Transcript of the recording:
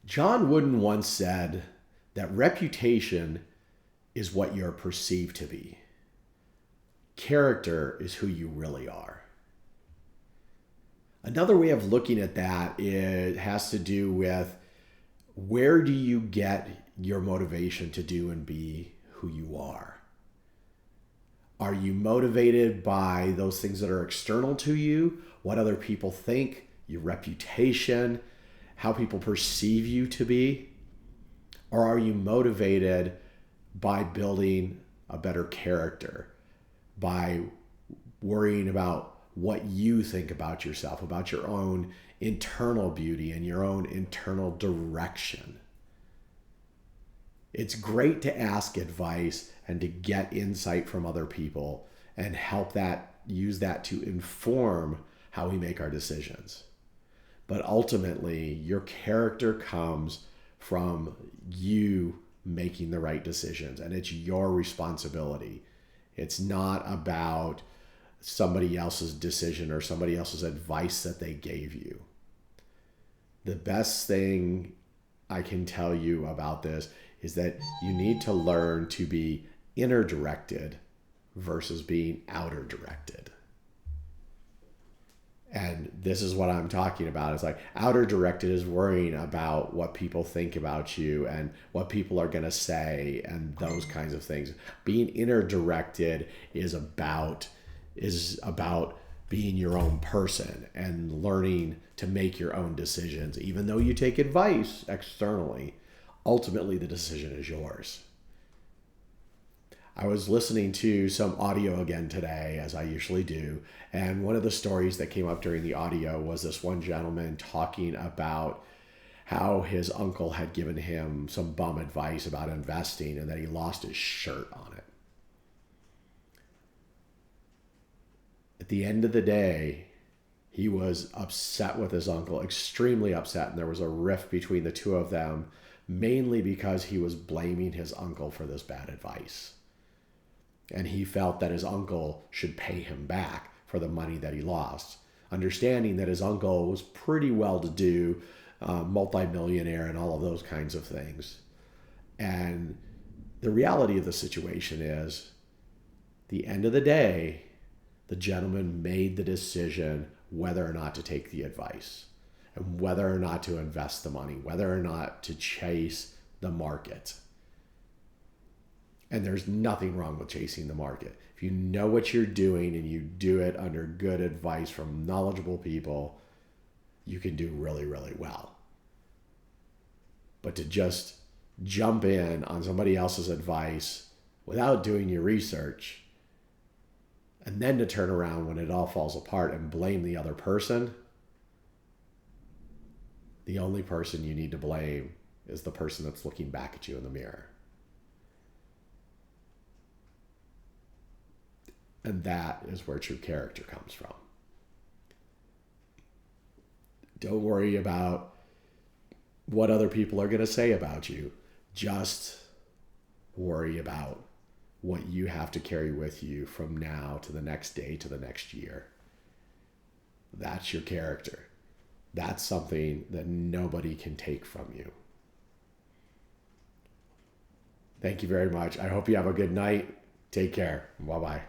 John Wooden once said that reputation is what you're perceived to be. Character is who you really are. Another way of looking at that, it has to do with where do you get your motivation to do and be who you are? Are you motivated by those things that are external to you, what other people think, your reputation, how people perceive you to be? Or are you motivated by building a better character, by worrying about what you think about yourself, about your own internal beauty and your own internal direction? It's great to ask advice and to get insight from other people and use that to inform how we make our decisions. But ultimately, your character comes from you making the right decisions, and it's your responsibility. It's not about somebody else's decision or somebody else's advice that they gave you. The best thing I can tell you about this is that you need to learn to be inner directed versus being outer directed. And this is what I'm talking about. It's like outer directed is worrying about what people think about you and what people are going to say and those kinds of things. Being inner directed is about being your own person and learning to make your own decisions. Even though you take advice externally, ultimately the decision is yours. I was listening to some audio again today, as I usually do, and one of the stories that came up during the audio was this one gentleman talking about how his uncle had given him some bum advice about investing and that he lost his shirt on it. At the end of the day, he was upset with his uncle, extremely upset, and there was a rift between the two of them, mainly because he was blaming his uncle for this bad advice. And he felt that his uncle should pay him back for the money that he lost, understanding that his uncle was pretty well-to-do, multimillionaire, and all of those kinds of things. And the reality of the situation is, at the end of the day, the gentleman made the decision whether or not to take the advice and whether or not to invest the money, whether or not to chase the market. And there's nothing wrong with chasing the market. If you know what you're doing and you do it under good advice from knowledgeable people, you can do really, really well. But to just jump in on somebody else's advice without doing your research, and then to turn around when it all falls apart and blame the other person, the only person you need to blame is the person that's looking back at you in the mirror. And that is where true character comes from. Don't worry about what other people are going to say about you. Just worry about what you have to carry with you from now to the next day to the next year. That's your character. That's something that nobody can take from you. Thank you very much. I hope you have a good night. Take care. Bye-bye.